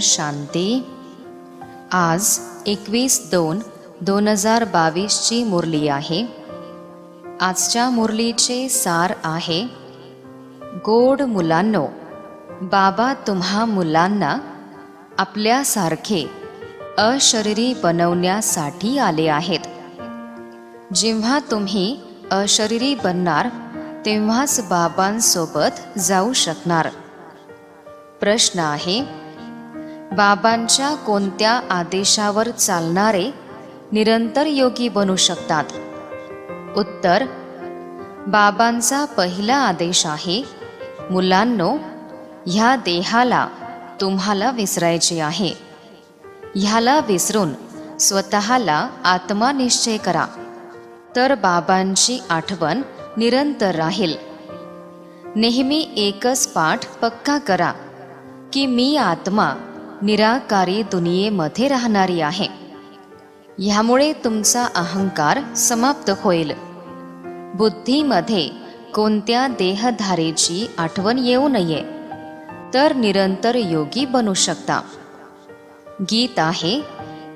शांती. आज 21/2/2022 मुरली आहे. आजच्या मुरलीचे सार आहे, गोड मुलांनो, बाबा तुम्हा मुलांना आपल्यासारखे अशरीरी बनवण्यासाठी आले आहेत. जेव्हा तुम्ही अशरीरी बनणार तेव्हाच बाबांसोबत जाऊ शकणार. प्रश्न आहे, बाबांच्या कोणत्या आदेशावर चालणारे निरंतर योगी बनू शकतात? उत्तर, बाबांचा पहिला आदेश आहे, मुलांनो, ह्या देहाला तुम्हाला विसरायचे आहे. ह्याला विसरून स्वतःला आत्मा निश्चय करा, तर बाबांची आठवण निरंतर राहील. नेहमी एकच पाठ पक्का करा की मी आत्मा निराकारी दुनियेमध्ये राहणारी आहे. ह्यामुळे तुमचा अहंकार समाप्त होईल. बुद्धीमध्ये कोणत्या देहधारेची आठवण येऊ नये, तर निरंतर योगी बनू शकता. गीत आहे,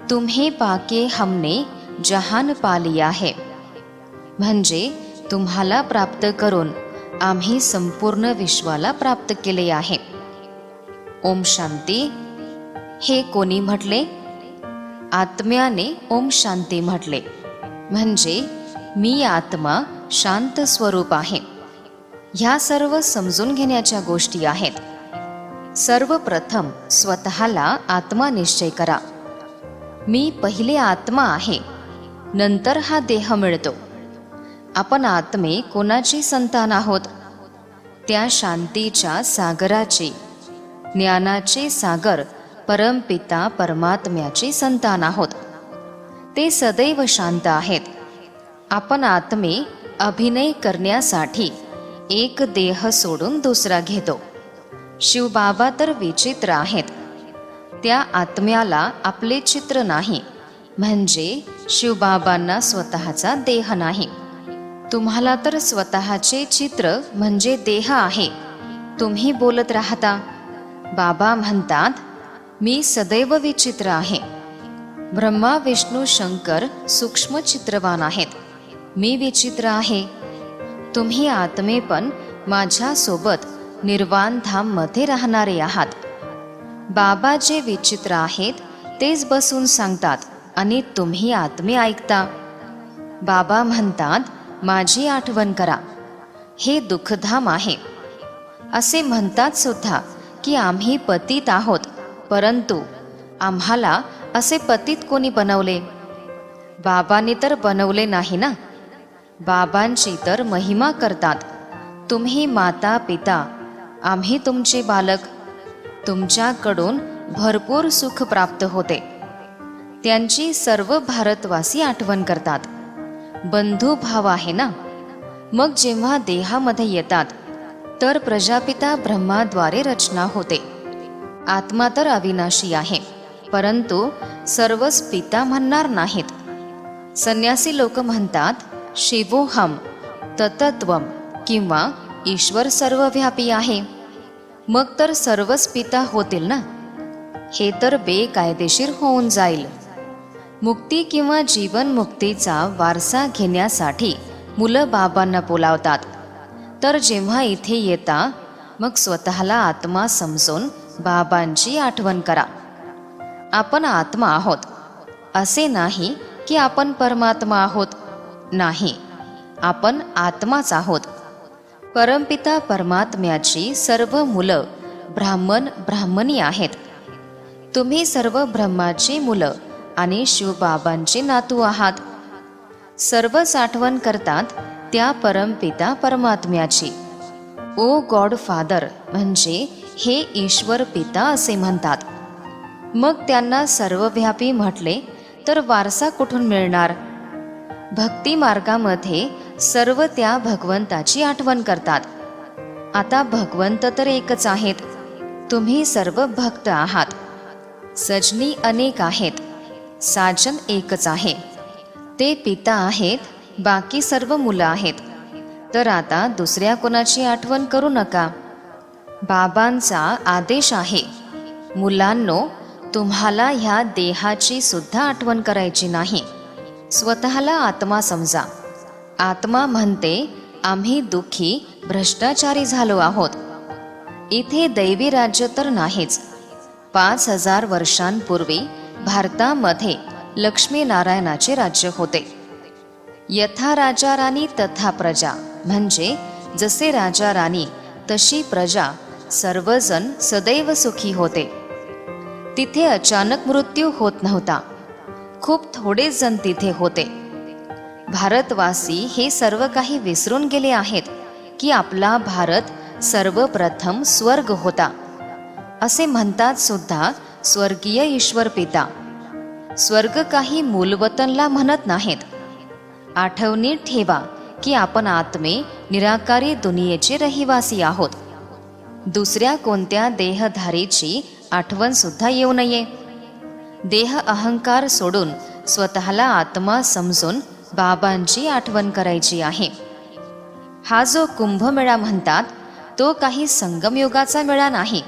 तुम्हे पाके हमने जहान पा लिया है, म्हणजे तुम्हाला प्राप्त करून आम्ही संपूर्ण विश्वाला प्राप्त केले आहे. ओम शांती. हे कोणी म्हटले? आत्म्याने ओम शांती म्हटले, म्हणजे मी आत्मा शांत स्वरूप आहे. ह्या सर्व समजून घेण्याच्या गोष्टी आहेत. सर्वप्रथम स्वतःला आत्मा निश्चय करा. मी पहिले आत्मा आहे, नंतर हा देह मिळतो. आपण आत्मे कोणाची संतान आहोत? त्या शांतीच्या सागराचे, ज्ञानाचे सागर परमपिता परमात्म्याचे संतान आहोत. ते सदैव शांत आहेत. आपण आत्मे अभिनय करण्यासाठी एक देह सोडून दुसरा घेतो. शिवबाबा तर विचित्र आहेत. त्या आत्म्याला आपले चित्र नाही, म्हणजे शिवबाबांना स्वतःचा देह नाही. तुम्हाला तर स्वतःचे चित्र म्हणजे देह आहे. तुम्ही बोलत राहता. बाबा म्हणतात, मी सदैव विचित्र आहे. ब्रह्मा विष्णू शंकर सूक्ष्म चित्रवान आहेत. मी विचित्र आहे. तुम्ही आत्मे पण माझ्यासोबत निर्वाण धाम मध्ये राहणारे आहात. बाबा जे विचित्र आहेत तेच बसून सांगतात आणि तुम्ही आत्मे ऐकता. बाबा म्हणतात, माझी आठवण करा. हे दुःखधाम आहे. असे म्हणतात सुद्धा की आम्ही पतित आहोत, परंतु आम्हाला असे पतित कोणी बनवले? बाबांनी तर बनवले नाही ना. बाबांची तर महिमा करतात. तुम्ही माता पिता, आम्ही तुमचे बालक. तुमच्याकडून भरपूर सुख प्राप्त होते. त्यांची सर्व भारतवासी आठवण करतात. बंधुभाव आहे ना. मग जेव्हा देहामध्ये येतात तर प्रजापिता ब्रह्माद्वारे रचना होते. आत्मा तर अविनाशी आहे, परंतु सर्वच पिता म्हणणार नाहीत. संन्यासी लोक म्हणतात, शिवोहम ततत्वम, किंवा ईश्वर सर्वव्यापी आहे. मग तर सर्वच पिता होतील ना. हे तर बेकायदेशीर होऊन जाईल. मुक्ती किंवा जीवनमुक्तीचा वारसा घेण्यासाठी मुलं बाबांना बोलावतात. तर जेव्हा इथे येता, मग स्वतःला आत्मा समजून बाबांची आठवण करा. आपण आत्मा आहोत. असे नाही की आपण परमात्मा आहोत. नाही, आपण आत्माच आहोत. परमपिता परमात्म्याची सर्व मुलं ब्राह्मण ब्राह्मणी आहेत. तुम्ही सर्व ब्रह्माची मुलं आणि शिवबाबांचे नातू आहात. सर्वच आठवण करतात त्या परमपिता परमात्म्याची. ओ गॉड फादर, म्हणजे हे ईश्वर पिता असे म्हणतात. मग त्यांना सर्वव्यापी म्हटले तर वारसा कुठून मिळणार? भक्ती मार्गामध्ये सर्व त्या भगवंताची आठवण करतात. आता भगवंत तर एकच आहेत. तुम्ही सर्व भक्त आहात. सजनी अनेक आहेत, साजन एकच आहे. ते पिता आहेत, बाकी सर्व मुलं आहेत. तर आता दुसऱ्या कोणाची आठवण करू नका. बाबांचा आदेश आहे, मुलांनो, तुम्हाला ह्या देहाची सुद्धा आठवण करायची नाही. स्वतःला आत्मा समजा. आत्मा म्हणते आम्ही दुःखी भ्रष्टाचारी झालो आहोत. इथे दैवी राज्य तर नाहीच. 5000 वर्षांपूर्वी भारतामध्ये लक्ष्मीनारायणाचे राज्य होते. यथा राजा राणी तथा प्रजा, म्हणजे जसे राजा राणी तशी प्रजा, सर्वजण सदैव सुखी होते. तिथे अचानक मृत्यू होत नव्हता. खूप थोडेच जण तिथे होते. भारतवासी हे सर्व काही विसरून गेले आहेत की आपला भारत सर्वप्रथम स्वर्ग होता. असे म्हणतात सुद्धा स्वर्गीय ईश्वर पिता. स्वर्ग काही मूलवतनला म्हणत नाहीत. आठवणीत ठेवा की आपण आत्मे निराकारी दुनियेचे रहिवासी आहोत. दुसऱ्या कोणत्या देहधारीची आठवण सुद्धा येऊ नये. देह अहंकार सोडून स्वतःला आत्मा समजून बाबांची आठवण करायची आहे. हा जो कुंभमेळा म्हणतात तो काही संगमयुगाचा मेळा नाही.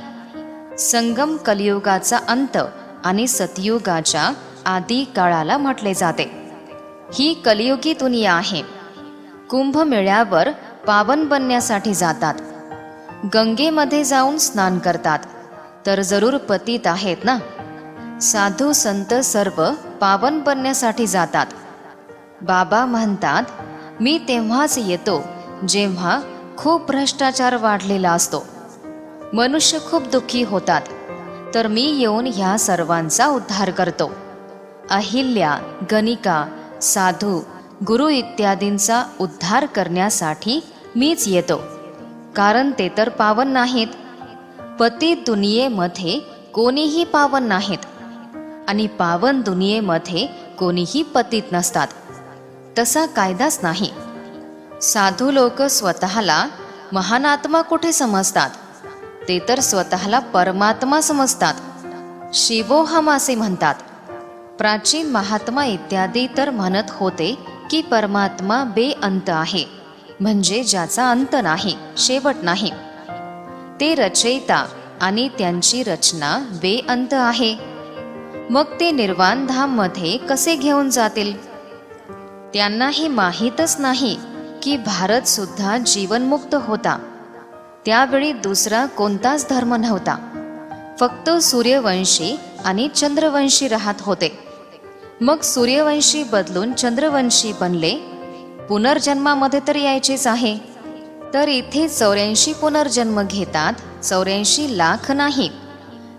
संगम कलियुगाचा अंत आणि सतयुगाच्या आदी काळाला म्हटले जाते. ही कलियुगी दुनिया आहे. कुंभमेळ्यावर पावन बनण्यासाठी जातात. गंगेमध्ये जाऊन स्नान करतात तर जरूर पतित आहेत ना. साधू संत सर्व पावन बनण्यासाठी जातात. बाबा म्हणतात मी तेव्हाच येतो जेव्हा खूप भ्रष्टाचार वाढलेला असतो. मनुष्य खूप दुःखी होतात, तर मी येऊन ह्या सर्वांचा उद्धार करतो. अहिल्या, गणिका, साधू, गुरु इत्यादींचा उद्धार करण्यासाठी मीच येतो, कारण ते तर पावन नाहीत. पतित दुनियेमध्ये कोणीही पावन नाहीत आणि पावन दुनियेमध्ये कोणीही पतित नसतात. तसा कायदाच नाही. साधू लोक स्वतःला महान आत्मा कुठे समजतात? ते तर स्वतःला परमात्मा समजतात. शिवोहम असे म्हणतात. प्राचीन महात्मा इत्यादी तर म्हणत होते की परमात्मा बेअंत आहे, म्हणजे ज्याचा अंत नाही, शेवट नाही. ते रचयिता आणि त्यांची रचना बेअंत आहे. मग ते निर्वाणधाममध्ये कसे घेऊन जातील? त्यांना हे माहीतच नाही की भारत सुद्धा जीवनमुक्त होता. त्यावेळी दुसरा कोणताच धर्म नव्हता. फक्त सूर्यवंशी आणि चंद्रवंशी राहत होते. मग सूर्यवंशी बदलून चंद्रवंशी बनले. पुनर्जन्मामध्ये तर यायचेच आहे. तर इथे 84 पुनर्जन्म घेतात, 84 लाख नाही.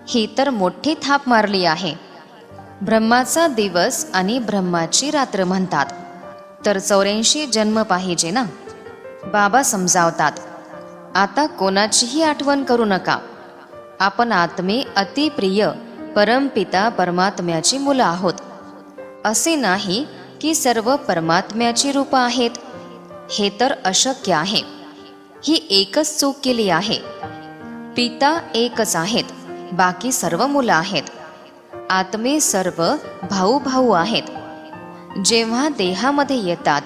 ही तर मोठी थाप मारली आहे. ब्रह्माचा दिवस आणि ब्रह्माची रात्र म्हणतात, तर 84 जन्म पाहिजे ना. बाबा समजावतात, आता कोणाचीही आठवण करू नका. आपण आत्मे अतिप्रिय परमपिता परमात्म्याची मुलं आहोत. असे नाही की सर्व परमात्म्याची रूप आहेत. हे तर अशक्य आहे. ही एकच चूक केली आहे. पिता एकच आहेत, बाकी सर्व मुलं आहेत. आत्मे सर्व भाऊ भाऊ आहेत. जेव्हा देहामध्ये येतात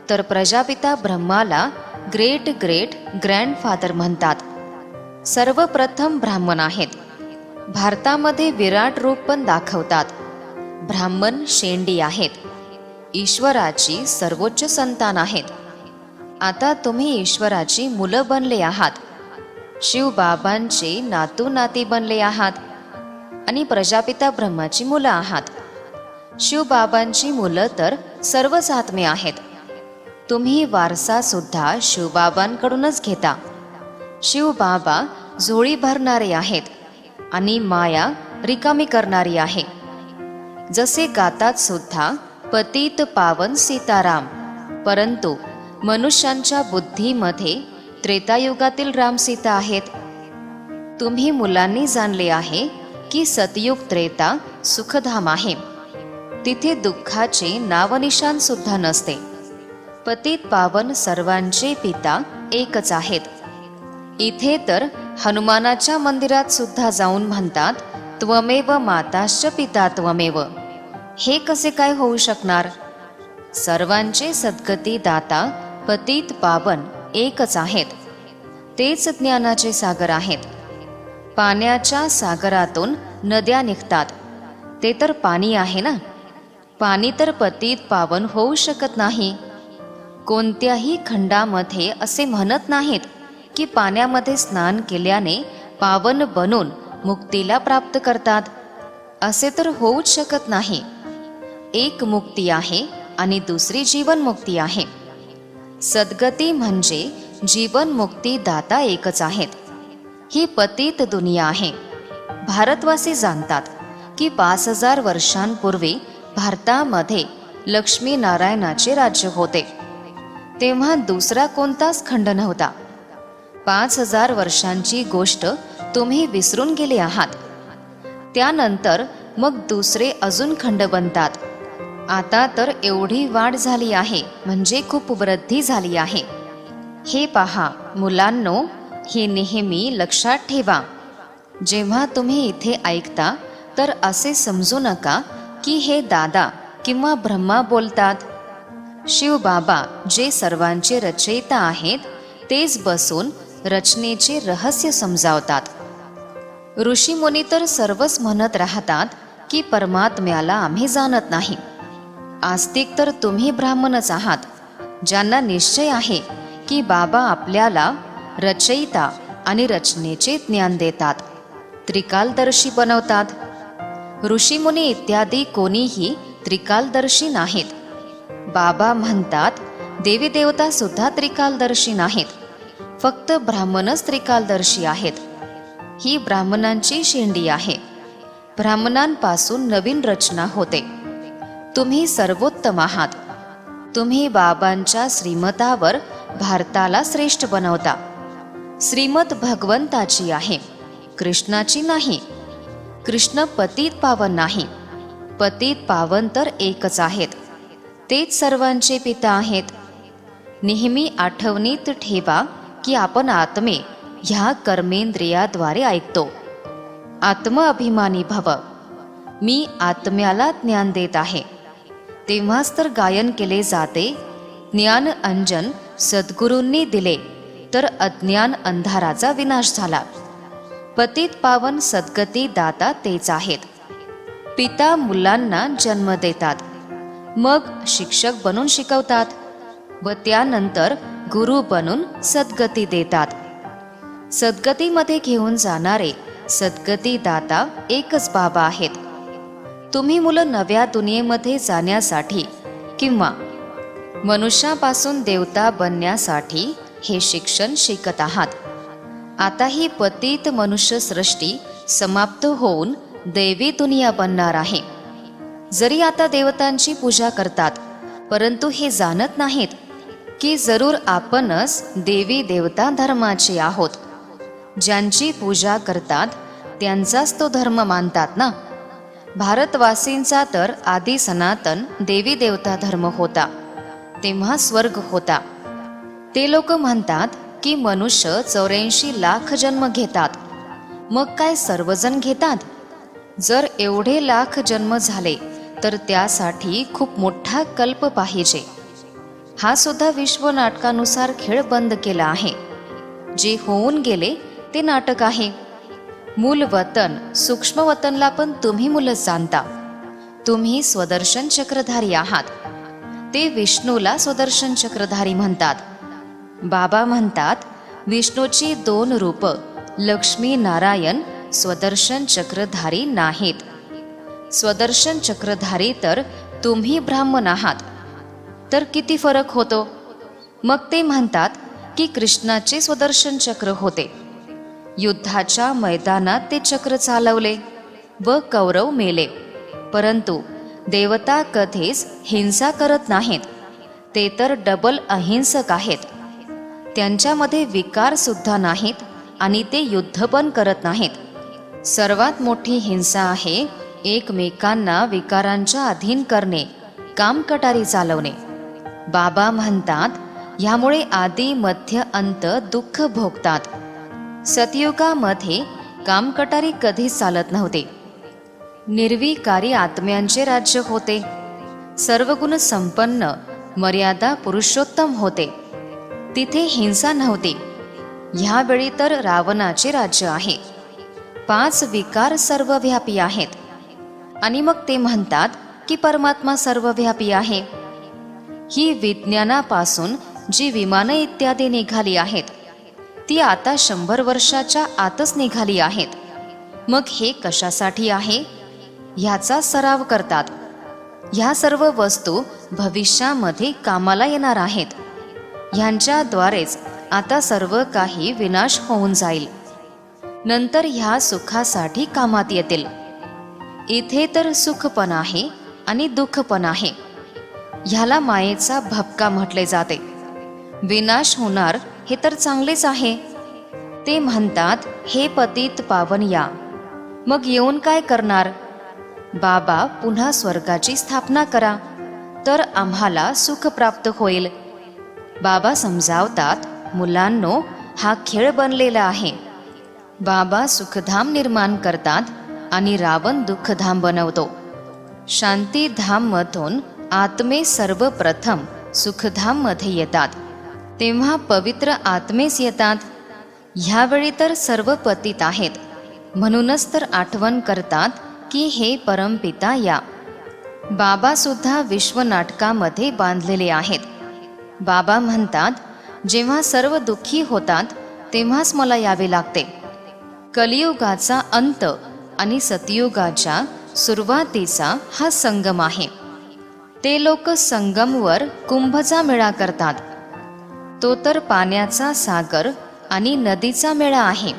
तर प्रजापिता ब्रह्माला ग्रेट ग्रेट ग्रँडफादर म्हणतात. सर्वप्रथम ब्राह्मण आहेत. भारतामध्ये विराट रूप पण दाखवतात. ब्राह्मण शेंडी आहेत. ईश्वराची सर्वोच्च संतान आहेत. आता तुम्ही ईश्वराची मुलं बनले आहात. शिवबाबांचे नातू नाती बनले आहात आणि प्रजापिता ब्रह्माची मुलं आहात. शिवबाबांची मुलं तर सर्वच आत्मे आहेत. तुम्ही वारसा सुद्धा शिवबाबांकडूनच घेता. शिवबाबा झोळी भरणारे आहेत आणि माया रिकामी करणारी आहे. जसे गातात सुद्धा पतित पावन सीताराम, परंतु मनुष्यांच्या बुद्धीमध्ये त्रेतायुगातील राम सीता आहेत. तुम्ही मुलांनी जाणले आहे की सतयुग त्रेता सुखधाम आहे. तिथे दुःखाचे नावनिशान सुद्धा नसते. पतित पावन सर्वांचे पिता एकच आहेत. इथे तर हनुमानाच्या मंदिरात सुद्धा जाऊन म्हणतात, त्वमेव माताश्च पिता त्वमेव. हे कसे काय होऊ शकणार? सर्वांचे सद्गती दाता पतित पावन एकच आहेत. तेच ज्ञानाचे सागर आहेत. पाण्याच्या सागरातून नद्या निघतात, ते तर पाणी आहे ना. पाणी तर पतित पावन होऊ शकत नाही. कोणत्याही खंडामध्ये असे म्हणत नाहीत की पाण्यामध्ये स्नान केल्याने पावन बनून मुक्तीला प्राप्त करतात. असे तर होऊच शकत नाही. एक मुक्ती आहे आणि दुसरी जीवनमुक्ती आहे. सद्गती म्हणजे जीवनमुक्ती दाता एकच आहेत. ही पतित दुनिया आहे. भारतवासी जाणतात की 5000 वर्षांपूर्वी भारतामध्ये लक्ष्मीनारायणाचे राज्य होते. तेव्हा दुसरा कोणताच खंड नव्हता. 5000 वर्षांची गोष्ट तुम्ही विसरून गेले आहात. त्यानंतर मग दुसरे अजून खंड बनतात. आता तर एवढी वाढ झाली आहे, म्हणजे खूप वृद्धी झाली आहे. हे पहा मुलांनो, हे नेहमी लक्षात ठेवा. जेव्हा तुम्ही इथे ऐकता तर असे समजू नका की हे दादा किंवा ब्रह्मा बोलतात. शिवबाबा जे सर्वांचे रचयिता आहेत तेच बसून रचनेचे रहस्य समजावतात. ऋषीमुनी तर सर्वच म्हणत राहतात की परमात्म्याला आम्ही जाणत नाही. आस्तिक तर तुम्ही ब्राह्मणच आहात, ज्यांना निश्चय आहे की बाबा आपल्याला रचयिता आणि रचनेचे ज्ञान देतात, त्रिकालदर्शी बनवतात. ऋषीमुनी इत्यादी कोणीही त्रिकालदर्शी नाहीत. बाबा म्हणतात देवी देवता सुद्धा त्रिकालदर्शी नाहीत, फक्त ब्राह्मणच त्रिकालदर्शी आहेत. ही ब्राह्मणांची शेंडी आहे. ब्राह्मणांपासून नवीन रचना होते. तुम्ही सर्वोत्तम आहात. तुम्ही बाबांच्या श्रीमतावर भारताला श्रेष्ठ बनवता. श्रीमत भगवंताची आहे, कृष्णाची नाही. कृष्ण पतित पावन नाही. पतित पावन तर एकच आहेत, तेच सर्वांचे पिता आहेत. नेहमी आठवणीत ठेवा की आपण आत्मे ह्या कर्मेंद्रियाद्वारे ऐकतो. आत्मअभिमानी भव. मी आत्म्याला ज्ञान देत आहे. तेव्हाच तर गायन केले जाते, ज्ञान अंजन सद्गुरूंनी दिले तर अज्ञान अंधाराचा विनाश झाला. पतित पावन सद्गती दाता तेच आहेत. पिता मुलांना जन्म देतात, मग शिक्षक बनून शिकवतात व त्यानंतर गुरु बनून सद्गती देतात. सद्गतीमध्ये घेऊन जाणारे सद्गती दाता एकच बाबा आहेत. तुम्ही मुलं नव्या दुनियेमध्ये जाण्यासाठी किंवा मनुष्यापासून देवता बनण्यासाठी हे शिक्षण शिकत आहात. आता ही पतित मनुष्य सृष्टी समाप्त होऊन दैवी दुनिया बनणार आहे. जरी आता देवतांची पूजा करतात, परंतु हे जाणत नाहीत की जरूर आपणच देवी देवता धर्माचे आहोत. ज्यांची पूजा करतात त्यांचाच तो धर्म मानतात ना. भारतवासींचा तर आधी सनातन देवी देवता धर्म होता, तेव्हा स्वर्ग होता. ते लोक म्हणतात की मनुष्य 84 लाख जन्म घेतात. मग काय सर्वजण घेतात? जर एवढे लाख जन्म झाले तर त्यासाठी खूप मोठा कल्प पाहिजे. हा सुद्धा विश्व नाटकानुसार खेळ बंद केला आहे. जे होऊन गेले ते नाटक आहे. मूल वतन सूक्ष्म वतनला पण तुम्ही मुलंच जाणता. तुम्ही स्वदर्शन चक्रधारी आहात. ते विष्णूला स्वदर्शन चक्रधारी म्हणतात. बाबा म्हणतात विष्णूची 2 रूप लक्ष्मी नारायण स्वदर्शन चक्रधारी नाहीत. स्वदर्शन चक्रधारी तर तुम्ही ब्राह्मण आहात. तर किती फरक होतो? मग ते म्हणतात की कृष्णाचे स्वदर्शन चक्र होते. युद्धाच्या मैदानात ते चक्र चालवले व कौरव मेले. परंतु देवता कधीच हिंसा करत नाहीत. ते तर डबल अहिंसक आहेत. त्यांच्यामध्ये विकार सुद्धा नाहीत आणि ते युद्ध पण करत नाहीत. सर्वात मोठी हिंसा आहे एकमेकांना विकारांच्या अधीन करणे, कामकटारी चालवणे. बाबा म्हणतात ह्यामुळे आदी मध्य अंत दुःख भोगतात. सतयुगामध्ये कामकटारी कधीच चालत नव्हते. निर्विकारी आत्म्यांचे राज्य होते. सर्वगुण संपन्न मर्यादा पुरुषोत्तम होते. तिथे हिंसा नव्हती. ह्यावेळी तर रावणाचे राज्य आहे. 5 विकार सर्वव्यापी आहेत. आणि मग ते म्हणतात की परमात्मा सर्वव्यापी आहे. ही विज्ञानापासून जी विमानं इत्यादी निघाली आहेत ती आता 100 वर्षाच्या आतच निघाली आहेत. मग हे कशासाठी आहे? ह्याचा सराव करतात. ह्या सर्व वस्तू भविष्यामध्ये कामाला येणार आहेत. ह्यांच्याद्वारेच आता सर्व काही विनाश होऊन जाईल. नंतर ह्या सुखासाठी कामात येतील. इथे तर सुख पण आहे आणि दुःख पण आहे. ह्याला मायेचा भपका म्हटले जाते. विनाश होणार हे तर चांगलेच आहे. ते म्हणतात, हे पतित पावन या. मग येऊन काय करणार? बाबा पुन्हा स्वर्गाची स्थापना करा तर आम्हाला सुख प्राप्त होईल. बाबा समजावतात, मुलांनो, हा खेळ बनलेला आहे. बाबा सुखधाम निर्माण करतात आणि रावण दुःखधाम बनवतो. शांतीधाममधून आत्मे सर्वप्रथम सुखधाममध्ये येतात. तेव्हा पवित्र आत्मेस येतात. ह्यावेळी तर सर्व पतित आहेत. म्हणूनच तर आठवण करतात की हे परमपिता या. बाबा सुद्धा विश्वनाटकामध्ये बांधलेले आहेत. बाबा म्हणतात, जेव्हा सर्व दुःखी होतात तेव्हाच मला यावे लागते. कलियुगाचा अंत आणि सतयुगाच्या सुरुवातीचा हा संगम आहे. ते लोक संगमवर कुंभचा मेळा करतात. तो तर पाण्याचा सागर आणि नदीचा मेळा आहे.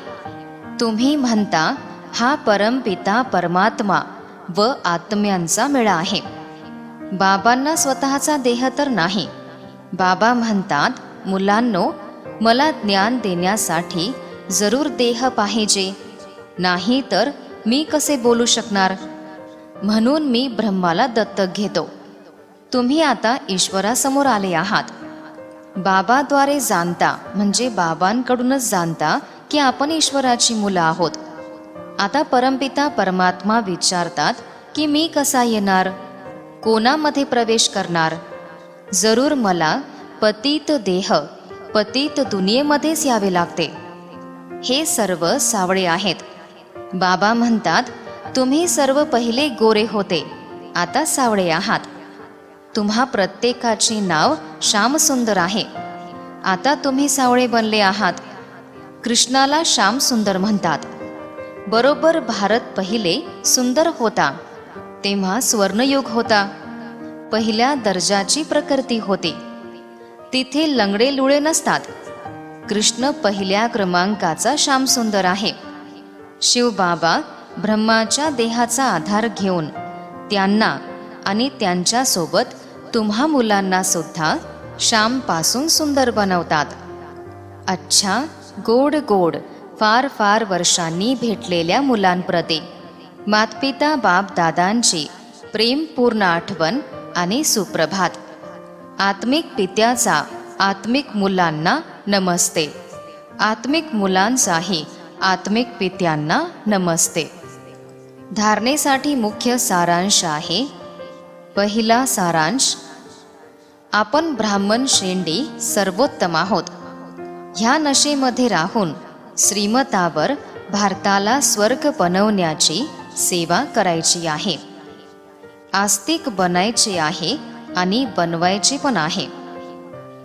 तुम्ही म्हणता हा परमपिता परमात्मा व आत्म्यांचा मेळा आहे. बाबांना स्वतःचा देह तर नाही. बाबा म्हणतात, मुलांनो, मला ज्ञान देण्यासाठी जरूर देह पाहिजे, नाही तर मी कसे बोलू शकणार. म्हणून मी ब्रह्माला दत्तक घेतो. तुम्ही आता ईश्वरासमोर आले आहात. बाबाद्वारे जाणता म्हणजे बाबांकडूनच जाणता की आपण ईश्वराची मुलं आहोत. आता परमपिता परमात्मा विचारतात की मी कसा येणार, कोणामध्ये प्रवेश करणार. जरूर मला पतित देह, पतित दुनियेमध्येच यावे लागते. हे सर्व सावळे आहेत. बाबा म्हणतात, तुम्ही सर्व पहिले गोरे होते, आता सावळे आहात. तुम्हा प्रत्येकाचे नाव श्यामसुंदर आहे. आता तुम्ही सावळे बनले आहात. कृष्णाला श्यामसुंदर म्हणतात. बरोबर भारत पहिले सुंदर होता तेव्हा स्वर्णयुग होता. पहिल्या दर्जाची प्रकृती होती. तिथे लंगडे लुळे नसतात. कृष्ण पहिल्या क्रमांकाचा श्यामसुंदर आहे. शिवबाबा ब्रह्माच्या देहाचा आधार घेऊन त्यांना आणि त्यांच्यासोबत तुम्हा मुलांना सुद्धा श्यामपासून सुंदर बनवतात. अच्छा, गोड गोड फार फार वर्षांनी भेटलेल्या मुलांप्रती मातपिता बाप दादांची प्रेमपूर्ण आठवण आणि सुप्रभात. आत्मिक पित्याचा आत्मिक मुलांना नमस्ते. आत्मिक मुलांचाही आत्मिक पित्यांना नमस्ते. धारणेसाठी मुख्य सारांश आहे. पहिला सारांश, आपण ब्राह्मण शेंडी सर्वोत्तम आहोत. ह्या नशेमध्ये राहून श्रीमतावर भारताला स्वर्ग बनवण्याची सेवा करायची आहे. आस्तिक बनायचे आहे आणि बनवायचे पण आहे.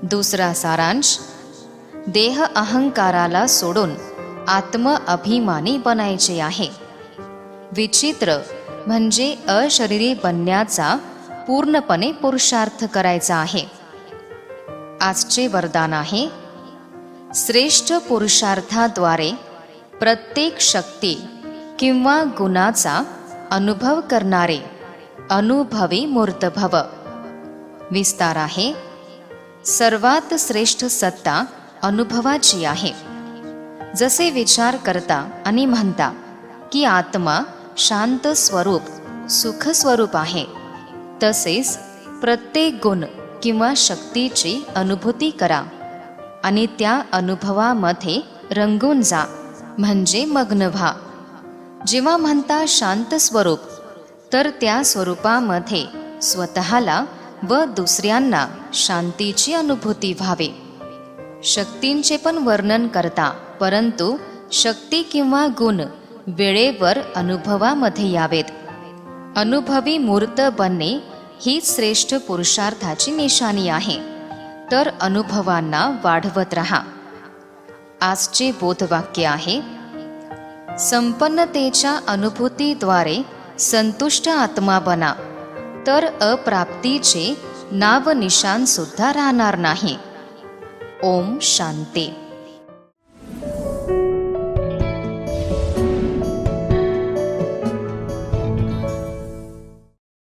दुसरा सारांश, देह अहंकाराला सोडून आत्म अभिमानी बनायचे आहे. विचित्र म्हणजे अशरीरी बनण्याचा पूर्णपणे पुरुषार्थ करायचा आहे. आजचे वरदान आहे, श्रेष्ठ पुरुषार्थाद्वारे प्रत्येक शक्ती किंवा गुणाचा अनुभव करणारे अनुभवी मूर्त भव. विस्तार आहे, सर्वात श्रेष्ठ सत्ता अनुभवाची आहे. जसे विचार करता आणि म्हणता की आत्मा शांत स्वरूप सुख स्वरूप आहे, तसेच प्रत्येक गुण किंवा शक्तीची अनुभूती करा आणि त्या अनुभवामध्ये रंगून जा, म्हणजे मग्न व्हा. जेव्हा म्हणता शांत स्वरूप, तर त्या स्वरूपामध्ये स्वतःला व दुसऱ्यांना शांतीची अनुभूती व्हावी. शक्तींचे पण वर्णन करता, परंतु शक्ती किंवा गुण वेळेवर अनुभवामध्ये यावेत. अनुभवी मूर्त बनणे हीच श्रेष्ठ पुरुषार्थाची निशाणी आहे. तर अनुभवांना वाढवत राहा. आजचे बोधवाक्य आहे, संपन्नतेच्या अनुभूतीद्वारे संतुष्ट आत्मा बना, तर अप्राप्तीचे नाव निशान सुद्धा राहणार नाही. ओम शांती.